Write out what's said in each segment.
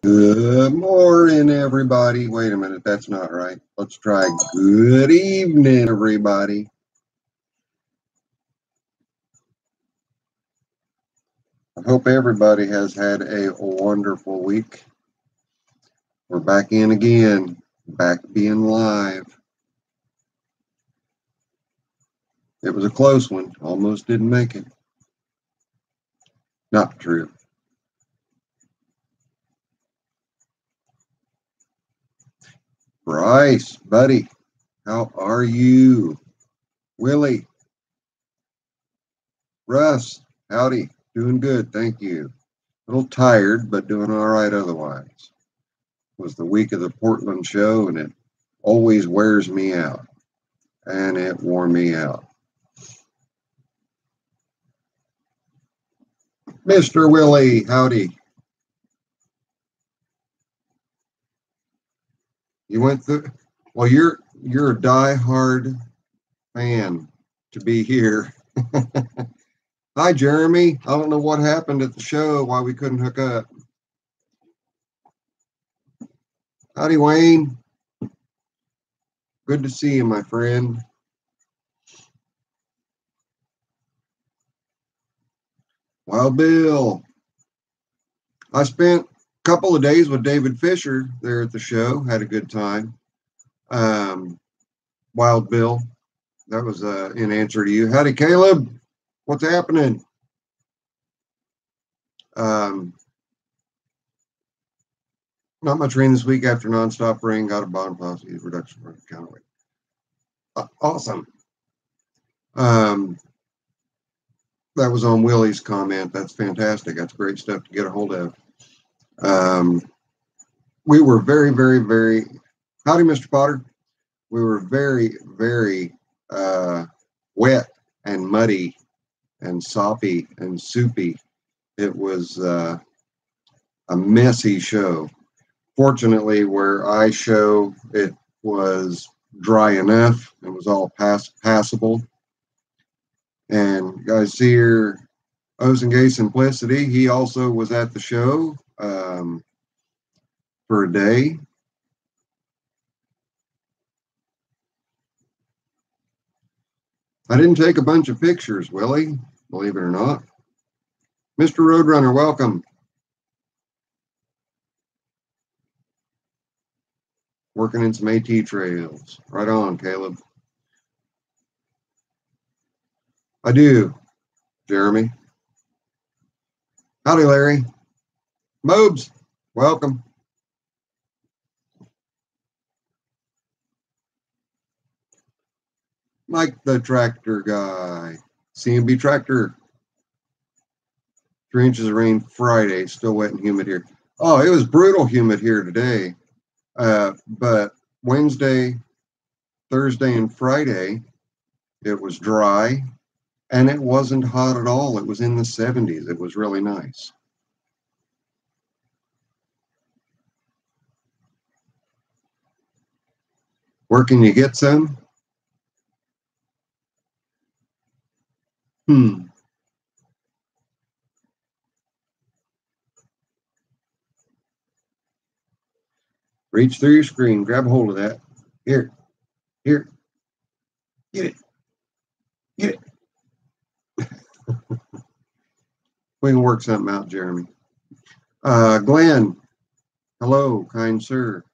Good morning, everybody. Wait a minute, that's not right. Let's try good evening, everybody. I hope everybody has had a wonderful week. We're back in again, back being live. It was a close one, almost didn't make it. Not true. Bryce, buddy, how are you? Willie, Russ, howdy. Doing good, thank you. A little tired, but doing all right otherwise. It was the week of the Portland show, and it always wears me out. And it wore me out. Mr. Willie, howdy. You went through, well, you're a die-hard fan to be here. Hi, Jeremy. I don't know what happened at the show, why we couldn't hook up. Howdy, Wayne. Good to see you, my friend. Wild Bill. I spent a couple of days with David Fisher there at the show. Had a good time. Wild Bill. That was in answer to you. Howdy, Caleb. What's happening? Not much rain this week after nonstop rain. Got a bottom policy reduction for the counterweight. Awesome. That was on Willie's comment. That's fantastic. That's great stuff to get a hold of. We were very, very, very, howdy, Mr. Potter. We were very, very wet and muddy and soppy and soupy. It was a messy show. Fortunately, where I show, it was dry enough. It was all passable. And you guys see here, Osengay Simplicity. He also was at the show for a day. I didn't take a bunch of pictures, Willie, believe it or not. Mr. Roadrunner, welcome. Working in some AT trails. Right on, Caleb. I do, Jeremy. Howdy, Larry. Mobes, welcome. Mike the tractor guy. CMB tractor. 3 inches of rain Friday. Still wet and humid here. Oh, it was brutal humid here today. But Wednesday, Thursday, and Friday, it was dry. And it wasn't hot at all. It was in the 70s. It was really nice. Where can you get some? Reach through your screen. Grab a hold of that. Here. Get it. We can work something out, Jeremy. Glenn, hello, kind sir.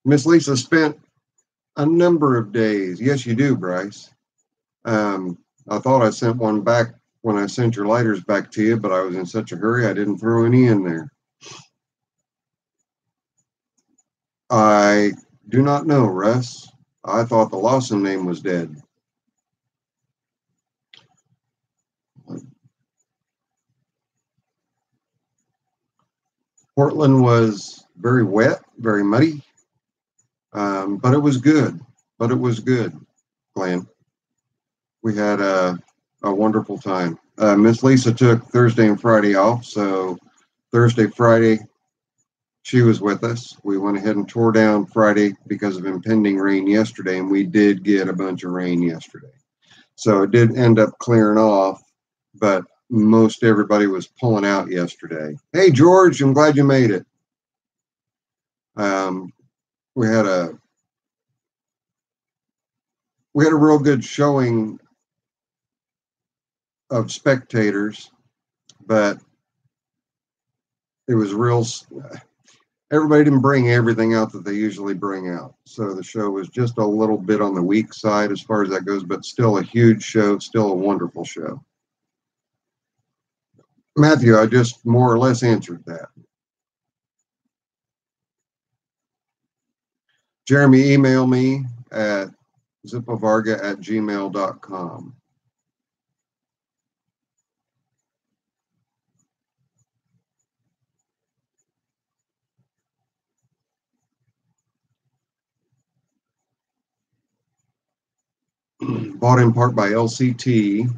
Miss Lisa spent a number of days. Yes, you do, Bryce. I thought I sent one back when I sent your lighters back to you, but I was in such a hurry I didn't throw any in there. I do not know, Russ. I thought the Lawson name was dead. Portland was very wet, very muddy, but it was good. Glenn. We had a wonderful time. Miss Lisa took Thursday and Friday off, so Thursday, Friday, she was with us. We went ahead and tore down Friday because of impending rain yesterday, and we did get a bunch of rain yesterday. So it did end up clearing off, but most everybody was pulling out yesterday. Hey, George, I'm glad you made it. Um, we had a real good showing of spectators, but it was real. Everybody didn't bring everything out that they usually bring out, so the show was just a little bit on the weak side as far as that goes, but still a huge show, still a wonderful show. Matthew, I just more or less answered that. Jeremy, email me at zippovarga@gmail.com. Bought in part by LCT,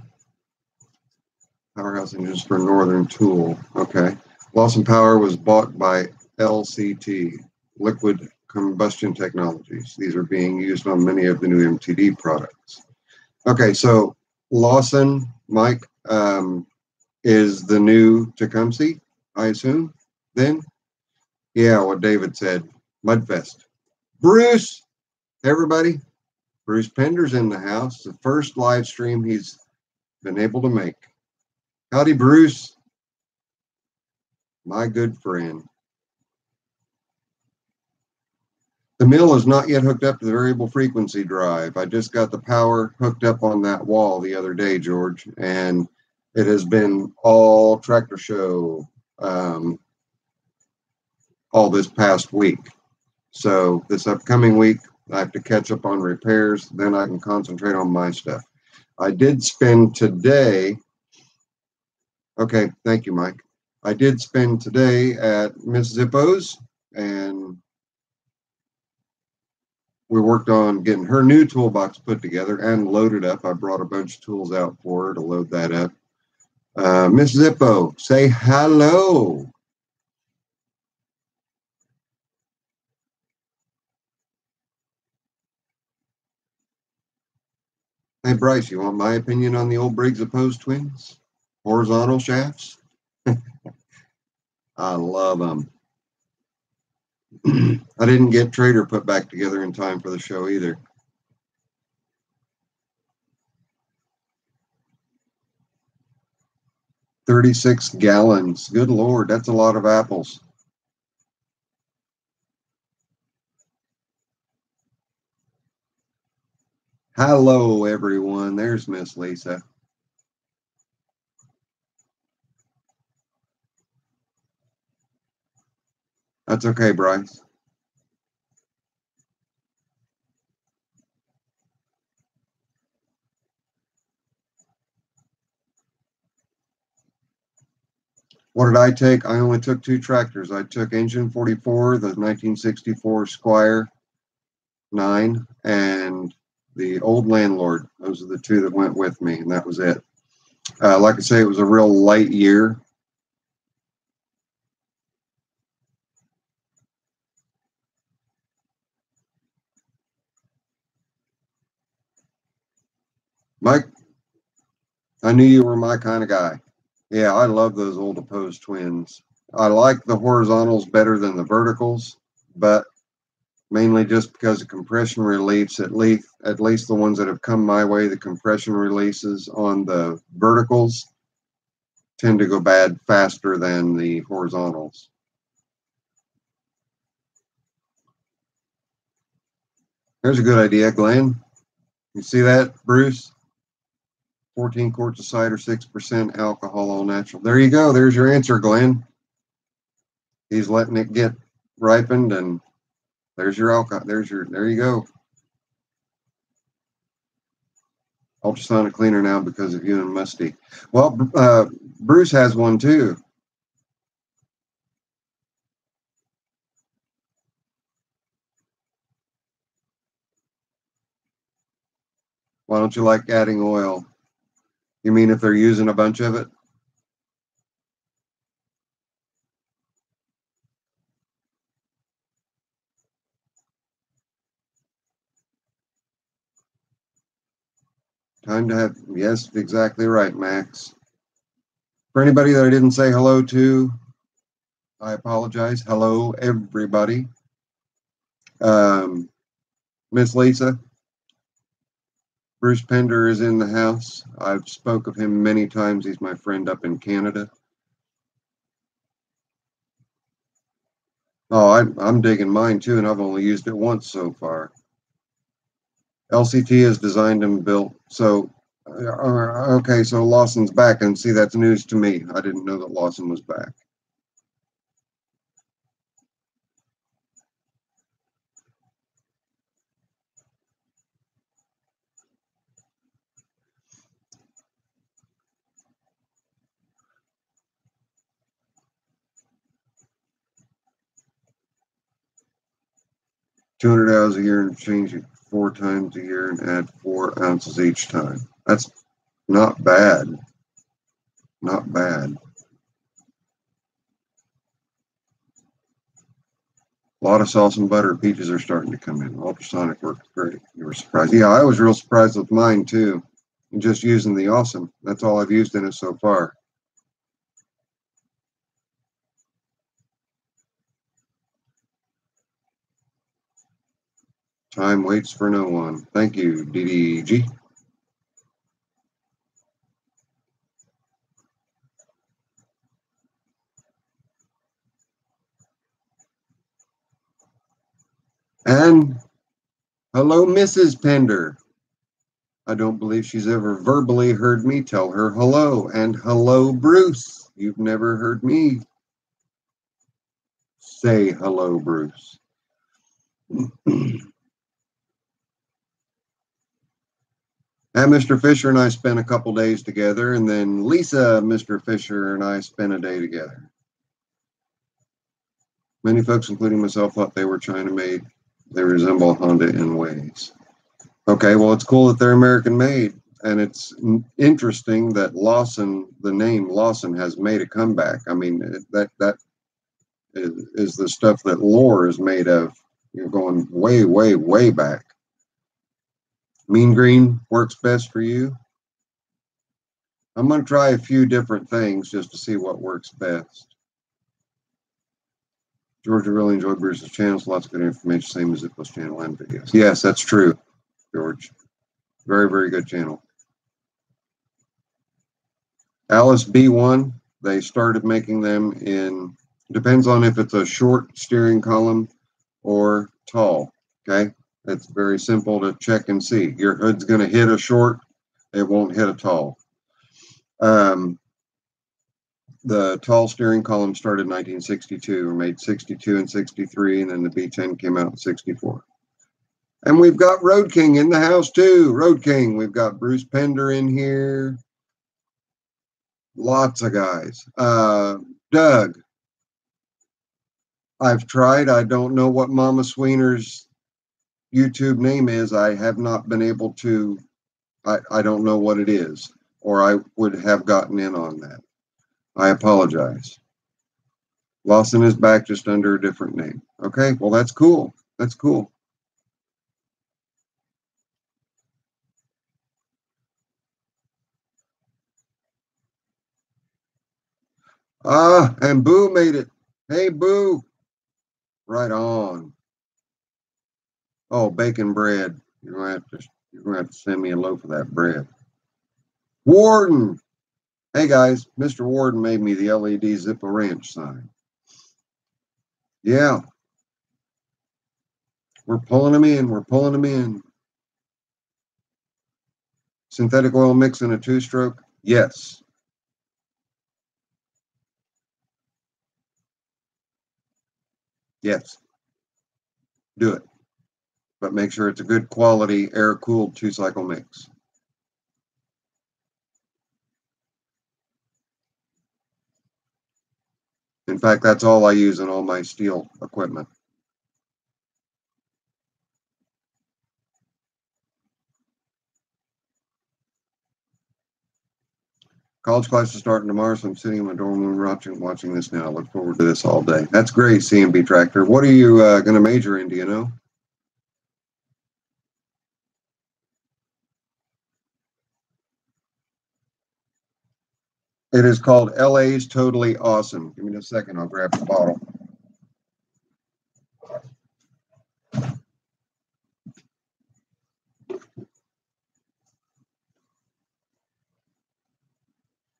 Powerhouse Engines for Northern Tool. Okay. Lawson Power was bought by LCT, Liquid Combustion Technologies. These are being used on many of the new MTD products. Okay, so Lawson, Mike, is the new Tecumseh, I assume, then? Yeah, what David said, Mudfest. Bruce, everybody, Bruce Pender's in the house. The first live stream he's been able to make. Howdy, Bruce, my good friend. The mill is not yet hooked up to the variable frequency drive. I just got the power hooked up on that wall the other day, George, and it has been all tractor show all this past week. So this upcoming week, I have to catch up on repairs. Then I can concentrate on my stuff. I did spend today. Okay, thank you, Mike. I did spend today at Miss Zippo's, and we worked on getting her new toolbox put together and loaded up. I brought a bunch of tools out for her to load that up. Miss Zippo, say hello. Hey, Bryce, you want my opinion on the old Briggs opposed twins? Horizontal shafts? I love them. I didn't get Trader put back together in time for the show either. $36 gallons. Good Lord, that's a lot of apples. Hello, everyone. There's Miss Lisa. That's okay, Bryce. What did I take? I only took two tractors. I took Engine 44, the 1964 Squire 9, and the Old Landlord. Those are the two that went with me, and that was it. Like I say, it was a real light year. Mike, I knew you were my kind of guy. Yeah, I love those old opposed twins. I like the horizontals better than the verticals, but mainly just because of compression reliefs, at least the ones that have come my way, the compression releases on the verticals tend to go bad faster than the horizontals. There's a good idea, Glenn. You see that, Bruce? 14 quarts of cider, 6% alcohol, all natural. There you go. There's your answer, Glenn. He's letting it get ripened, and there's your alcohol. There you go. Ultrasonic cleaner now because of you and Musty. Well, Bruce has one too. Why don't you like adding oil? You mean if they're using a bunch of it? Time to have, yes, exactly right, Max. For anybody that I didn't say hello to, I apologize. Hello, everybody. Miss Lisa, Bruce Pender is in the house. I've spoke of him many times. He's my friend up in Canada. Oh, I'm digging mine too, and I've only used it once so far. LCT is designed and built. So, okay, so Lawson's back, and see, that's news to me. I didn't know that Lawson was back. $200 a year and change it 4 times a year and add 4 ounces each time. That's not bad. Not bad. A lot of sauce and butter. Peaches are starting to come in. Ultrasonic works great. You were surprised. Yeah, I was real surprised with mine too. And just using the Awesome. That's all I've used in it so far. Time waits for no one. Thank you, DDG. And hello, Mrs. Pender. I don't believe she's ever verbally heard me tell her hello. And hello, Bruce. You've never heard me say hello, Bruce. And Mr. Fisher and I spent a couple days together, and then Lisa, Mr. Fisher, and I spent a day together. Many folks, including myself, thought they were China-made. They resemble Honda in ways. Okay, well, it's cool that they're American-made, and it's interesting that Lawson, the name Lawson, has made a comeback. I mean, that is the stuff that lore is made of. You're going way, way, way back. Mean green works best for you. I'm going to try a few different things just to see what works best. Georgia really enjoyed Bruce's channels. Lots of good information, same as Zippo's channel and videos. Yes, that's true, George. Very, very good channel. Alice B1, they started making them in, depends on if it's a short steering column or tall, okay? It's very simple to check and see. Your hood's going to hit a short, it won't hit a tall. The tall steering column started in 1962, or made 62 and 63, and then the B10 came out in 64. And we've got Road King in the house too. Road King, we've got Bruce Pender in here. Lots of guys. Doug, I've tried. I don't know what Mama Sweener's YouTube name is. I have not been able to, I don't know what it is, or I would have gotten in on that. I apologize. Lawson is back just under a different name. Okay, well, that's cool. That's cool. Ah, and Boo made it. Hey, Boo. Right on. Oh, bacon bread. You're gonna have to send me a loaf of that bread. Warden. Hey guys, Mr. Warden made me the LED Zippo Ranch sign. Yeah. We're pulling them in. We're pulling them in. Synthetic oil mix in a 2-stroke? Yes. Yes. Do it. But make sure it's a good quality air-cooled 2-cycle mix. In fact, that's all I use in all my steel equipment. College class is starting tomorrow, so I'm sitting in my dorm room watching this now. I look forward to this all day. That's great, CMB Tractor. What are you going to major in, do you know? It is called LA's Totally Awesome. Give me a second. I'll grab the bottle.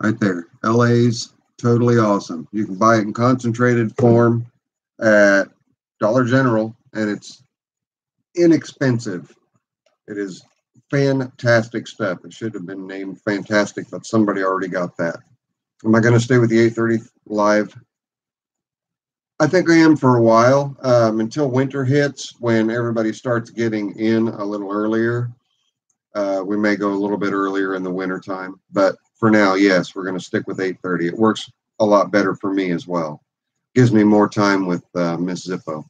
Right there. LA's Totally Awesome. You can buy it in concentrated form at Dollar General, and it's inexpensive. It is fantastic stuff. It should have been named Fantastic, but somebody already got that. Am I going to stay with the 8:30 live? I think I am for a while, until winter hits, when everybody starts getting in a little earlier. We may go a little bit earlier in the winter time, but for now, yes, we're going to stick with 8:30. It works a lot better for me as well. Gives me more time with Miss Zippo.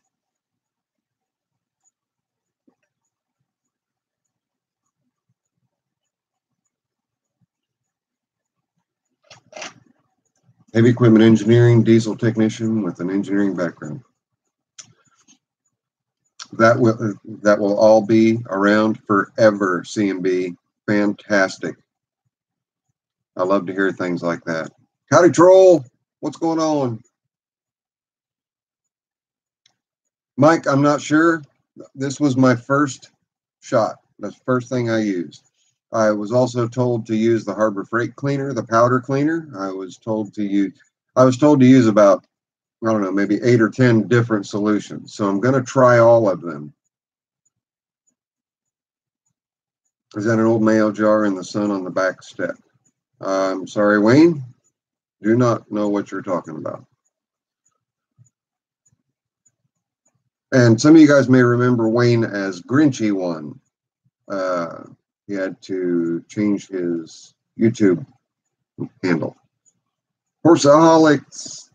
Heavy equipment engineering, diesel technician with an engineering background. That will all be around forever, CMB. Fantastic. I love to hear things like that. Howdy, Troll. What's going on? Mike, I'm not sure. This was my first shot. That's the first thing I used. I was also told to use the Harbor Freight cleaner, the powder cleaner. I was told to use about, I don't know, maybe 8 or 10 different solutions. So I'm going to try all of them. Is that an old mayo jar in the sun on the back step? I'm sorry, Wayne. Do not know what you're talking about. And some of you guys may remember Wayne as Grinchy One. He had to change his YouTube handle. Horseaholics.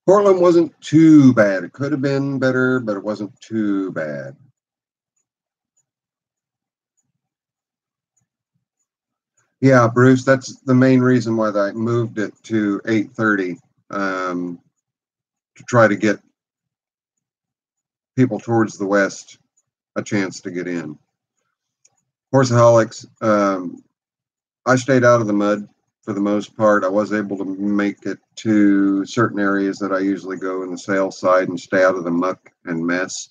Portland wasn't too bad. It could have been better, but it wasn't too bad. Yeah, Bruce, that's the main reason why I moved it to 8:30, to try to get people towards the west a chance to get in. Horseaholics, I stayed out of the mud for the most part. I was able to make it to certain areas that I usually go in the sales side and stay out of the muck and mess.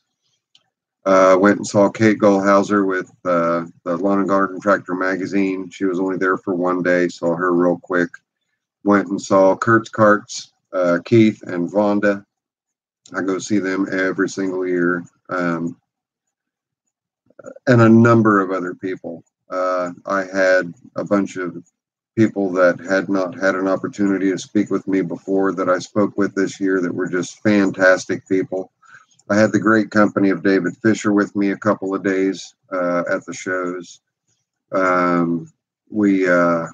Went and saw Kate Goldhauser with the Lawn and Garden Tractor magazine. She was only there for one day. Saw her real quick. Went and saw Kurt's Carts, Keith and Vonda. I go see them every single year, and a number of other people. I had a bunch of people that had not had an opportunity to speak with me before that I spoke with this year that were just fantastic people. I had the great company of David Fisher with me a couple of days at the shows. We had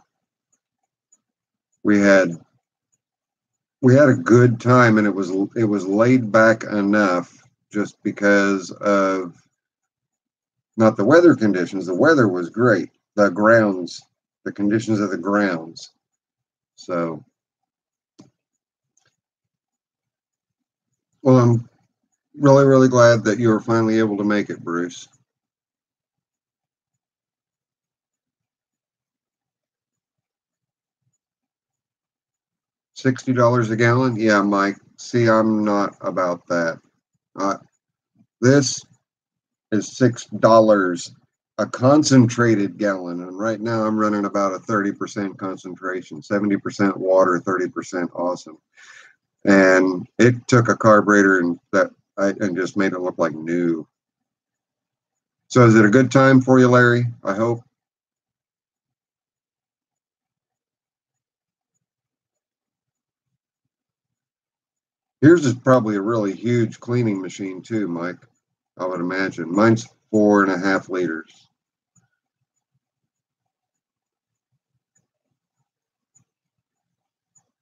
a good time, and it was laid back enough just because of not the weather conditions. The weather was great. The conditions of the grounds. So, well, I'm really, really glad that you were finally able to make it, Bruce. $60 a gallon? Yeah, Mike. See, I'm not about that. This is $6 a concentrated gallon, and right now I'm running about a 30% concentration, 70% water, 30% awesome. And it took a carburetor and just made it look like new. So is it a good time for you, Larry? I hope. Yours is probably a really huge cleaning machine too, Mike. I would imagine. Mine's 4.5 liters.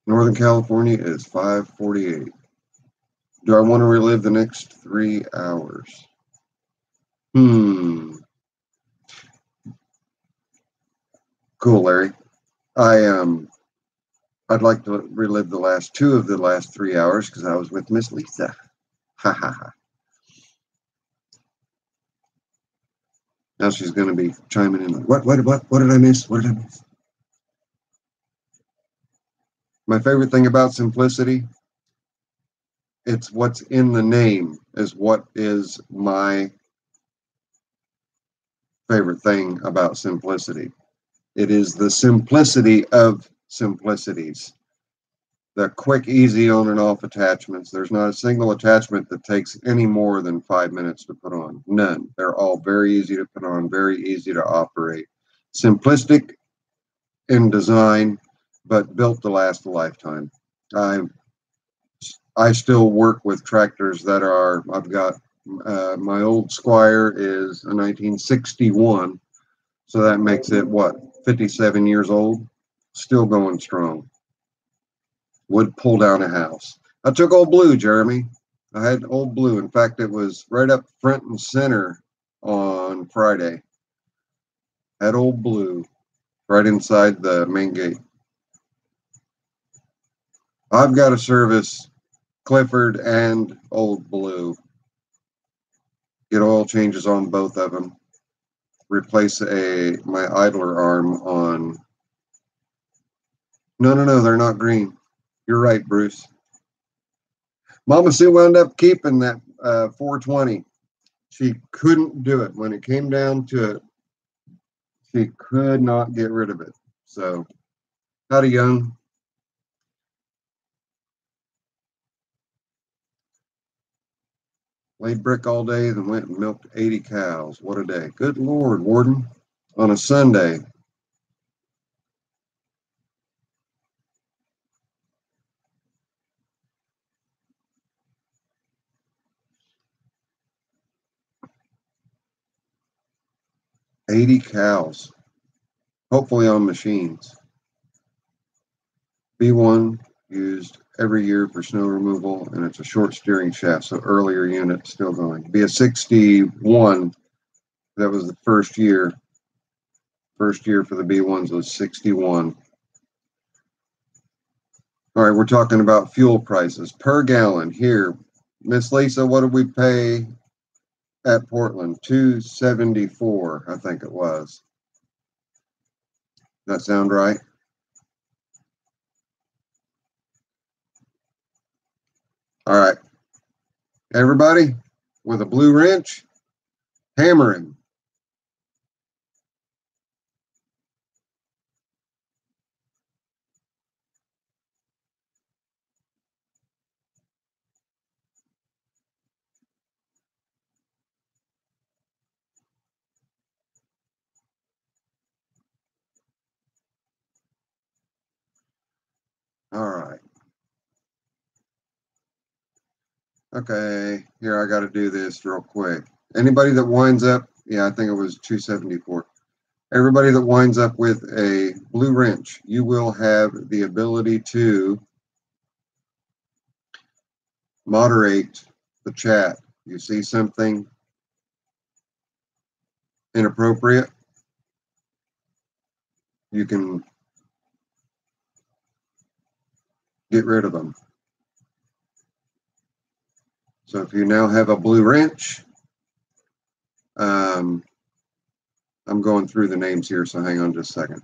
Northern California is 5:48. Do I want to relive the next 3 hours? Cool, Larry. I'd like to relive the last 2 of the last 3 hours because I was with Miss Lisa. Ha ha ha. Now she's going to be chiming in like, what did I miss? What did I miss? My favorite thing about simplicity, it's what's in the name is what is my favorite thing about simplicity. It is the simplicity of simplicities. The quick, easy on and off attachments. There's not a single attachment that takes any more than 5 minutes to put on. None. They're all very easy to put on, very easy to operate. Simplistic in design, but built to last a lifetime. I still work with tractors that are, I've got, my old Squire is a 1961, so that makes it, what, 57 years old? Still going strong. Would pull down a house. I took Old Blue, Jeremy. I had Old Blue. In fact, it was right up front and center on Friday. Had Old Blue right inside the main gate. I've got to service Clifford and Old Blue. Get oil changes on both of them. Replace my idler arm on. No, they're not green. You're right, Bruce. Mama Sue wound up keeping that 420. She couldn't do it. When it came down to it, she could not get rid of it. So, howdy, young. Laid brick all day, then went and milked 80 cows. What a day. Good Lord, Warden. On a Sunday. $80 cows. Hopefully on machines. B1 used every year for snow removal, and it's a short steering shaft, so earlier unit still going. Be a 61. That was the first year. First year for the B1s was 61. All right, we're talking about fuel prices per gallon here. Miss Lisa, what did we pay at Portland? $2.74, I think it was. Does that sound right? All right. Everybody with a blue wrench, hammer him. All right. Okay, here I got to do this real quick. Anybody that winds up, yeah, I think it was 274. Everybody that winds up with a blue wrench, you will have the ability to moderate the chat. You see something inappropriate, you can get rid of them. So if you now have a blue wrench, I'm going through the names here, so hang on just a second.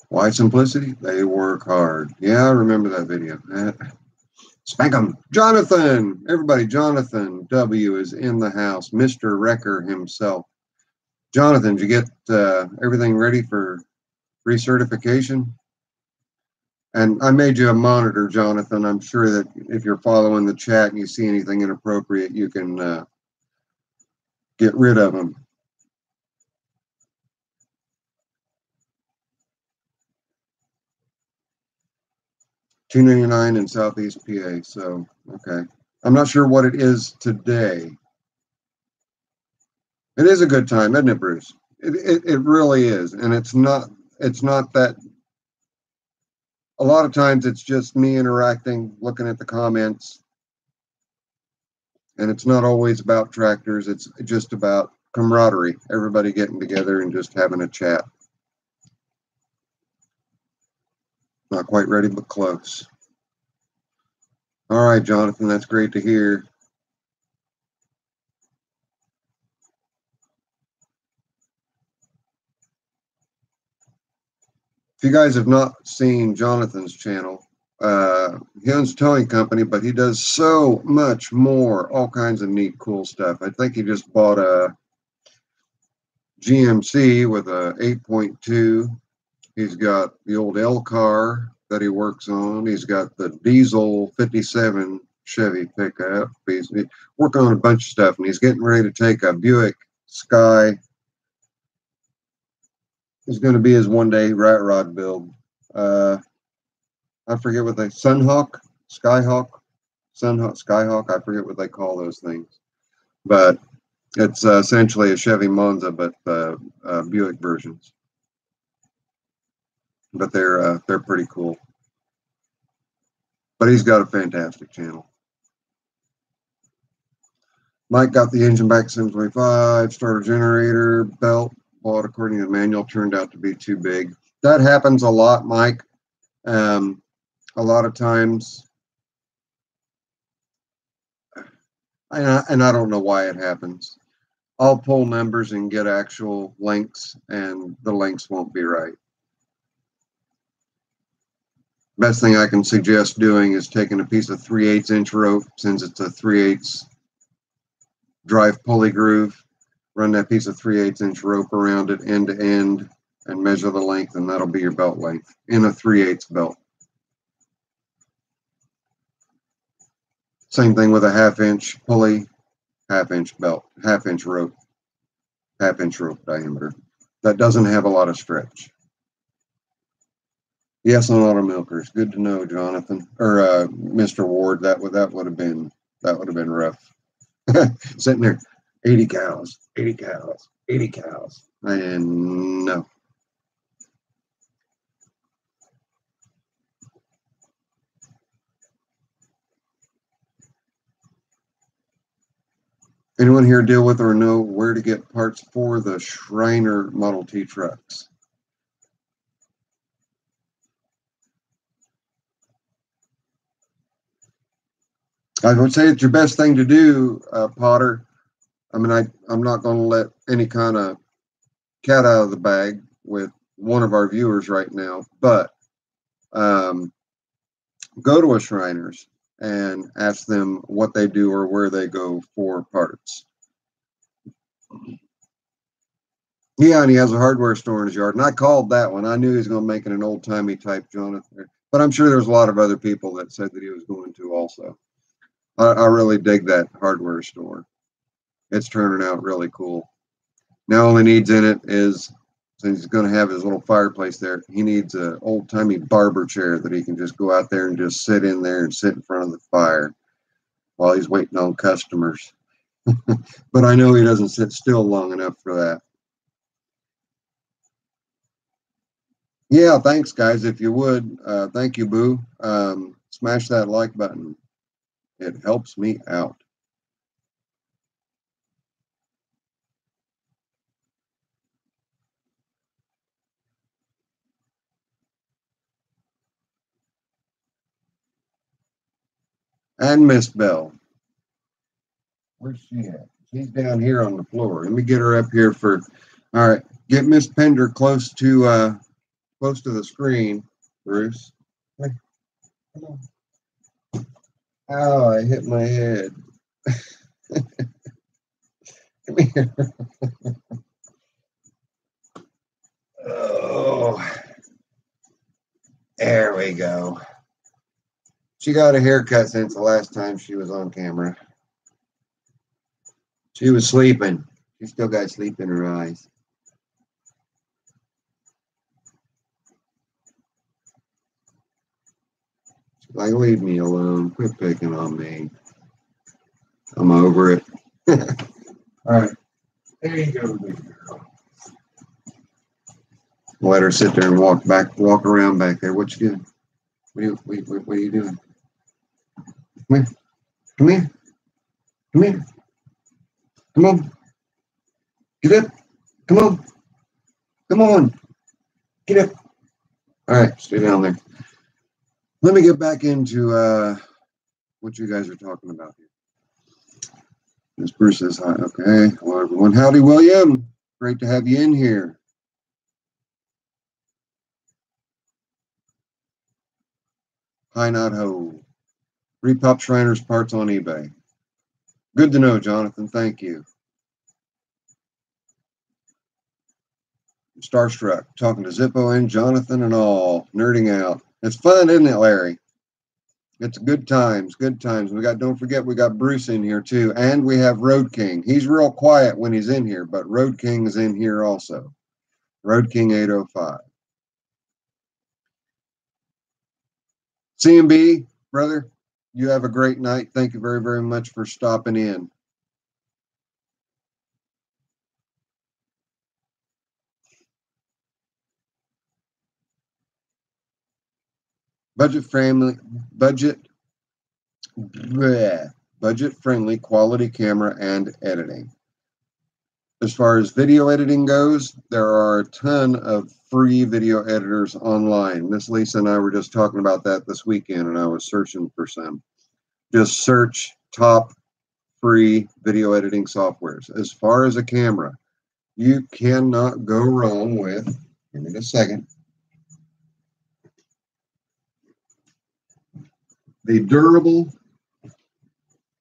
Why simplicity? They work hard. Yeah, I remember that video. Spank 'em. Jonathan! Everybody, Jonathan W. is in the house. Mr. Wrecker himself. Jonathan, did you get everything ready for recertification? And I made you a monitor, Jonathan. I'm sure that if you're following the chat and you see anything inappropriate, you can get rid of them. $2.99 in Southeast PA. So, okay. I'm not sure what it is today. It is a good time, isn't it, Bruce? It really is. And it's not that. A lot of times it's just me interacting, looking at the comments. And it's not always about tractors. It's just about camaraderie. Everybody getting together and just having a chat. Not quite ready, but close. All right, Jonathan, that's great to hear. If you guys have not seen Jonathan's channel, he owns a towing company, but he does so much more, all kinds of neat, cool stuff. I think he just bought a GMC with a 8.2. He's got the old L car that he works on. He's got the diesel 57 Chevy pickup. He's working on a bunch of stuff, and he's getting ready to take a Buick Sky. It's going to be his one-day rat rod build. I forget what they Sunhawk, Skyhawk, Sunhawk, Skyhawk. I forget what they call those things, but it's essentially a Chevy Monza, but Buick versions. But they're pretty cool. But he's got a fantastic channel. Mike got the engine back 725, starter generator, belt, bought according to the manual, turned out to be too big. That happens a lot, Mike. A lot of times, and I don't know why it happens. I'll pull numbers and get actual lengths, and the lengths won't be right. Best thing I can suggest doing is taking a piece of 3/8 inch rope, since it's a 3/8 drive pulley groove. Run that piece of 3/8 inch rope around it end to end and measure the length, and that'll be your belt length in a 3/8 belt. Same thing with a 1/2 inch pulley, 1/2 inch belt, 1/2 inch rope, 1/2 inch rope diameter. That doesn't have a lot of stretch. Yes, on auto milkers. Good to know, Jonathan, or Mr. Ward. That would have been rough. Sitting there, 80 cows, 80 cows, 80 cows, and no. Anyone here deal with or know where to get parts for the Shriner Model T trucks? I would say it's your best thing to do, Potter. I mean, I'm not going to let any kind of cat out of the bag with one of our viewers right now, but go to a Shriners and ask them what they do or where they go for parts. Yeah, and he has a hardware store in his yard, and I called that one. I knew he was going to make it an old-timey type, Jonathan, but I'm sure there's a lot of other people that said that he was going to also. I really dig that hardware store. It's turning out really cool. Now all he needs in it is, since he's going to have his little fireplace there, he needs an old-timey barber chair that he can just go out there and just sit in there and sit in front of the fire while he's waiting on customers. But I know he doesn't sit still long enough for that. Yeah, thanks, guys. If you would, thank you, Boo. Smash that like button. It helps me out. And Miss Bell. Where's she at? She's down here on the floor. Let me get her up here for. All right, get Miss Pender close to the screen, Bruce. Hey, come on. Ow, I hit my head. Come here. Oh, there we go. She got a haircut since the last time she was on camera. She was sleeping. She still got sleep in her eyes. She's like, leave me alone. Quit picking on me. I'm over it. All right. There you go, big girl. Let her sit there and walk around back there. What you doing? What are you doing? Come here. Come here. Come here. Come on. Get up. Come on. Come on. Get up. All right. Stay down there. Let me get back into what you guys are talking about here. Miss Bruce says hi. Okay. Hello, everyone. Howdy, William. Great to have you in here. Hi, not ho. Repop Shriners parts on eBay. Good to know, Jonathan. Thank you. Starstruck, talking to Zippo and Jonathan and all, nerding out. It's fun, isn't it, Larry? It's good times, good times. Don't forget, we got Bruce in here too, and we have Road King. He's real quiet when he's in here, but Road King is in here also. Road King 805. CMB, brother, you have a great night. Thank you very, very much for stopping in. Budget friendly, budget friendly quality camera and editing. As far as video editing goes, there are a ton of free video editors online. Miss Lisa and I were just talking about that this weekend, and I was searching for some. Just search top free video editing softwares. As far as a camera, you cannot go wrong with, give me a second, the durable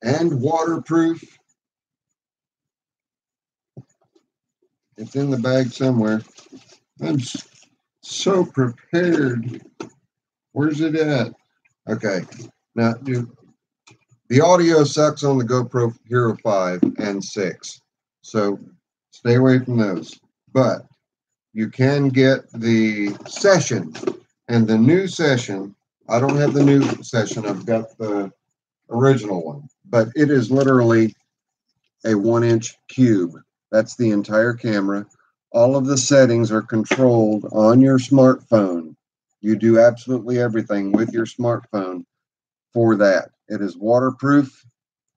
and waterproof. It's in the bag somewhere. I'm so prepared. Where's it at? Okay. Now, the audio sucks on the GoPro Hero 5 and 6. So stay away from those. But you can get the session. And the new session, I don't have the new session. I've got the original one. But it is literally a 1-inch cube. That's the entire camera. All of the settings are controlled on your smartphone. You do absolutely everything with your smartphone for that. It is waterproof.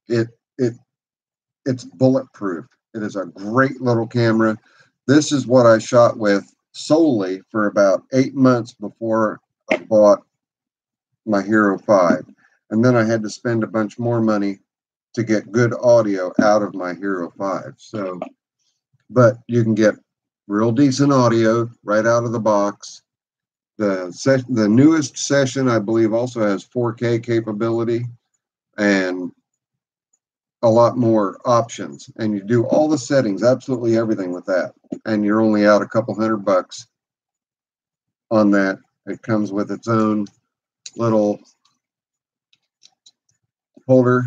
It's bulletproof. It is a great little camera. This is what I shot with solely for about 8 months before I bought my Hero 5. And then I had to spend a bunch more money to get good audio out of my Hero 5. So, but you can get real decent audio right out of the box. The newest session, I believe, also has 4K capability and a lot more options. And you do all the settings, absolutely everything with that. And you're only out a couple $100 on that. It comes with its own little holder.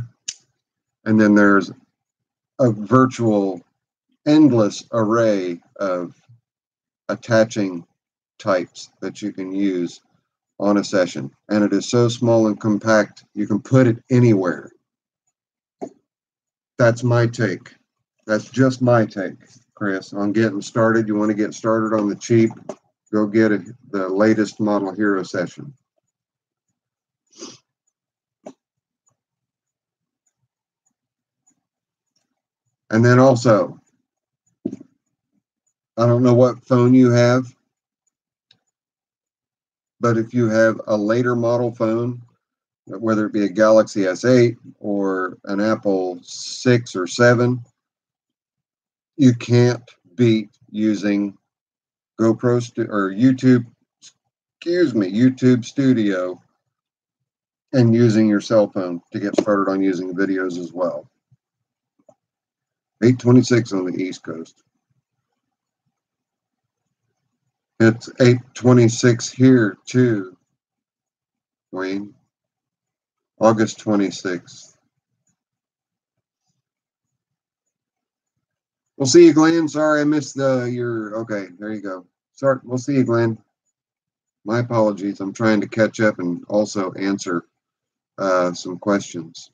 And then there's a virtual endless array of attaching types that you can use on a session. And it is so small and compact, you can put it anywhere. That's my take. That's just my take, Chris, on getting started. You want to get started on the cheap, go get the latest model Hero session. And then also, I don't know what phone you have, but if you have a later model phone, whether it be a Galaxy S8 or an Apple 6 or 7, you can't beat using GoPro or YouTube Studio and using your cell phone to get started on using videos as well. 8:26 on the East Coast. It's 8:26 here too, Wayne. August 26th. We'll see you, Glenn. Sorry, I missed your. Okay, there you go. Sorry, we'll see you, Glenn. My apologies. I'm trying to catch up and also answer some questions.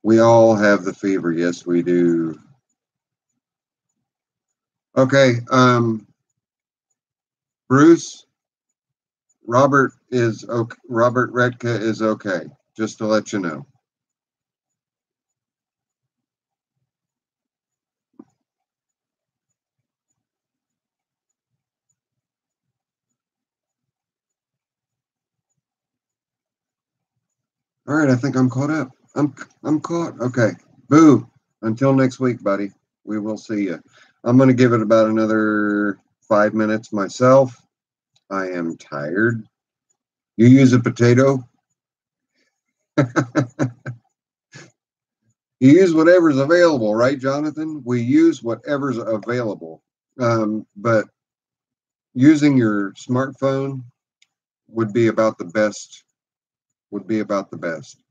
We all have the fever. Yes, we do. Okay, Bruce. Robert is okay. Robert Redka is okay. Just to let you know. All right, I think I'm caught up. I'm caught. Okay. Boo. Until next week, buddy. We will see you. I'm going to give it about another 5 minutes myself. I am tired. You use a potato. You use whatever's available, right, Jonathan? We use whatever's available. But using your smartphone would be about the best. Would be about the best.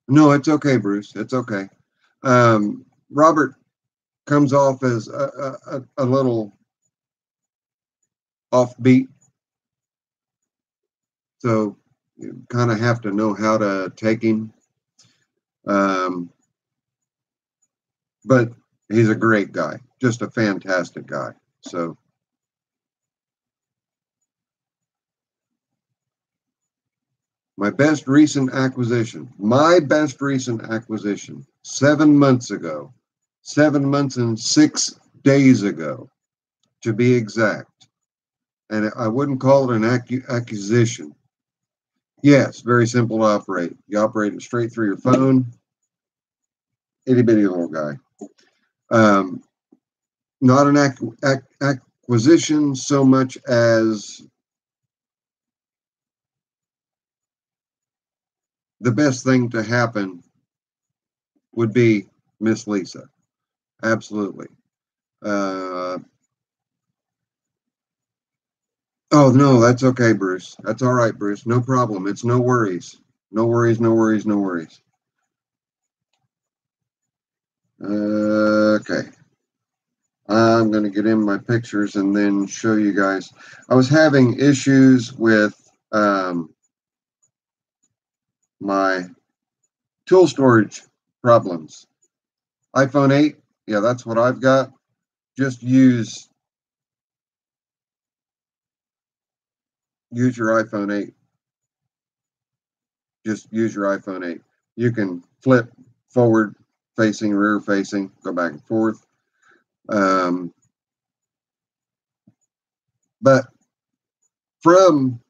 No, it's okay, Bruce. It's okay. Robert comes off as a little offbeat, so you kind of have to know how to take him. Um, but he's a great guy, just a fantastic guy. So my best recent acquisition, 7 months ago, 7 months and 6 days ago, to be exact. And I wouldn't call it an acquisition. Yes, very simple to operate. You operate it straight through your phone. Itty bitty little guy. Um, not an acquisition so much as the best thing to happen would be Miss Lisa. Absolutely. Uh, oh, no, that's okay, Bruce. That's all right, Bruce. No problem. It's no worries. No worries, no worries, no worries. Okay. I'm going to get in my pictures and then show you guys. I was having issues with my tool storage problems. iPhone 8, yeah, that's what I've got. Just use your iPhone 8. Just use your iPhone 8. You can flip forward facing, rear facing, go back and forth. Um, but from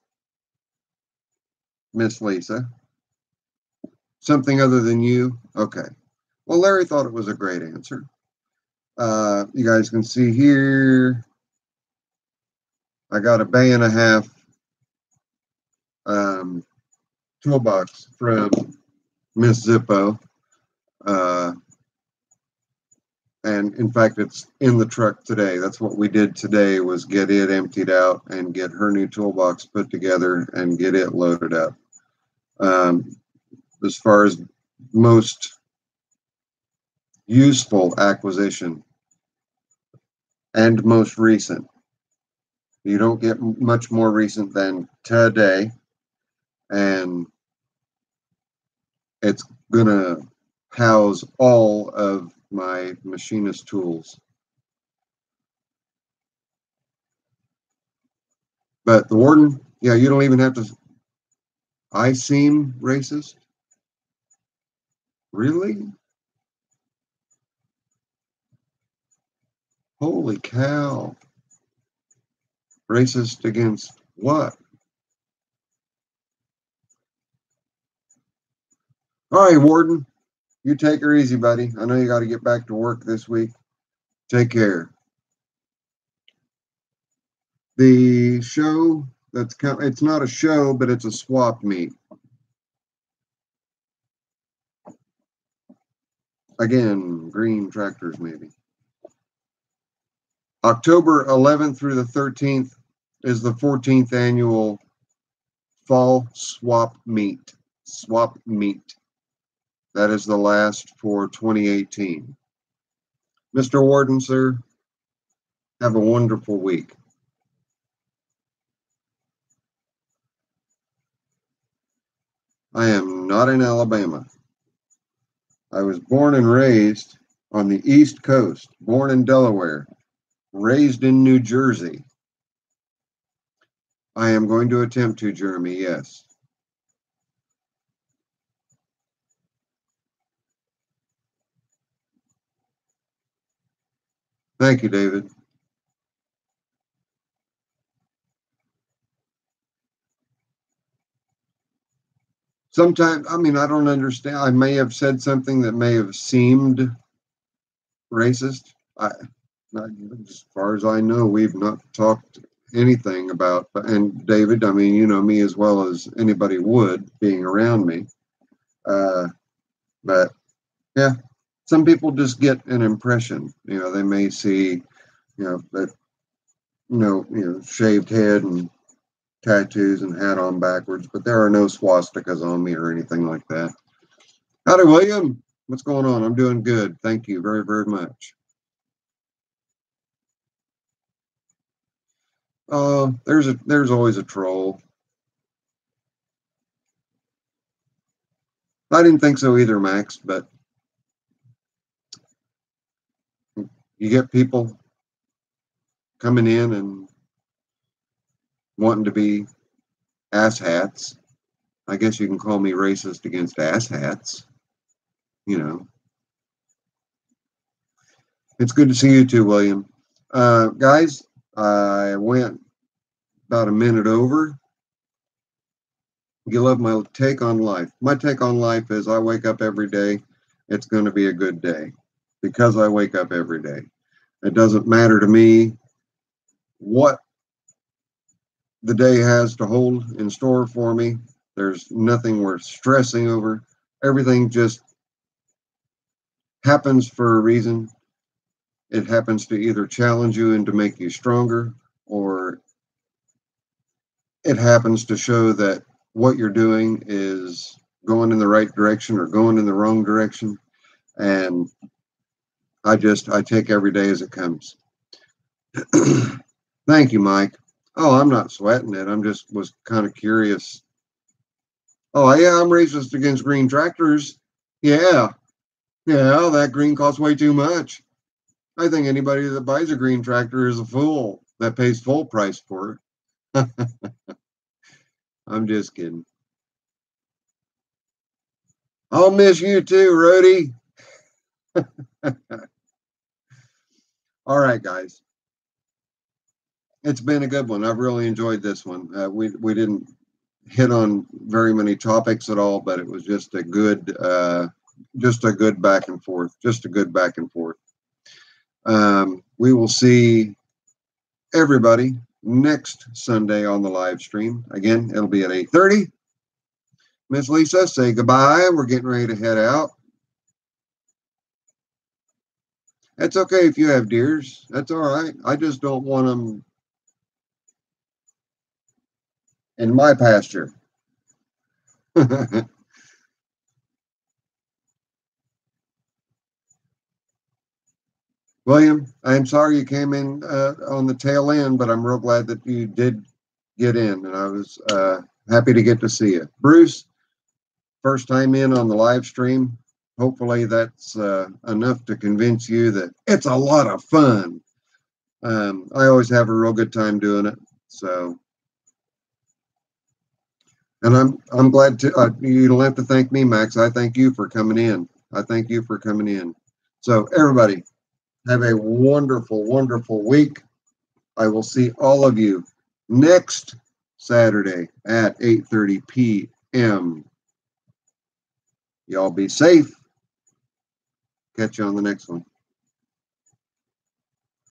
Miss Lisa, something other than you, okay. Well, Larry thought it was a great answer. You guys can see here, I got a bay and a half um, toolbox from Miss Zippo. Uh, and in fact, it's in the truck today. That's what we did today, was get it emptied out and get her new toolbox put together and get it loaded up. As far as most useful acquisition and most recent, you don't get much more recent than today, and it's gonna house all of my machinist tools. But the warden, yeah, you don't even have to. I seem racist? Really? Holy cow. Racist against what? All right, Warden, you take her easy, buddy. I know you got to get back to work this week. Take care. The show it's not a show, but it's a swap meet. Again, green tractors, maybe. October 11th through the 13th is the 14th annual fall swap meet. Swap meet. That is the last for 2018. Mr. Warden, sir, have a wonderful week. I am not in Alabama. I was born and raised on the East Coast, born in Delaware, raised in New Jersey. I am going to attempt to, Jeremy, yes. Thank you, David. sometimes, I mean, I don't understand. I may have said something that may have seemed racist. Not, as far as I know, we've not talked anything about, and David, I mean, you know me as well as anybody would being around me. But yeah, some people just get an impression. You know, they may see, that, shaved head and tattoos and hat on backwards, but there are no swastikas on me or anything like that. Howdy, William. What's going on? I'm doing good. Thank you very, very much. There's always a troll. I didn't think so either, Max, but you get people coming in and wanting to be asshats. I guess you can call me racist against asshats. You know, it's good to see you too, William. Guys, I went about a minute over. You love my take on life. My take on life is I wake up every day. It's going to be a good day because I wake up every day. It doesn't matter to me what the day has to hold in store for me. There's nothing worth stressing over. Everything just happens for a reason. It happens to either challenge you and to make you stronger, or it happens to show that what you're doing is going in the right direction or going in the wrong direction. And I take every day as it comes. Thank you, Mike. Oh, I'm not sweating it. I'm just was kind of curious. Oh, yeah, I'm racist against green tractors. Yeah. Yeah, that green costs way too much. I think anybody that buys a green tractor is a fool that pays full price for it. I'm just kidding. I'll miss you too, Rody. All right, guys. It's been a good one. I've really enjoyed this one. We didn't hit on very many topics at all, but it was just a good back and forth. Just a good back and forth. We will see everybody next Sunday on the live stream. Again, it'll be at 8:30. Miss Lisa, say goodbye. We're getting ready to head out. It's okay if you have deers. That's all right. I just don't want them in my pasture. William, I'm sorry you came in on the tail end, but I'm real glad that you did get in, and I was happy to get to see you. Bruce, first time in on the live stream. Hopefully that's enough to convince you that it's a lot of fun. I always have a real good time doing it. So, and I'm glad to. You don't have to thank me, Max. I thank you for coming in. I thank you for coming in. So, everybody, have a wonderful, wonderful week. I will see all of you next Saturday at 8:30 p.m. Y'all be safe. Catch you on the next one.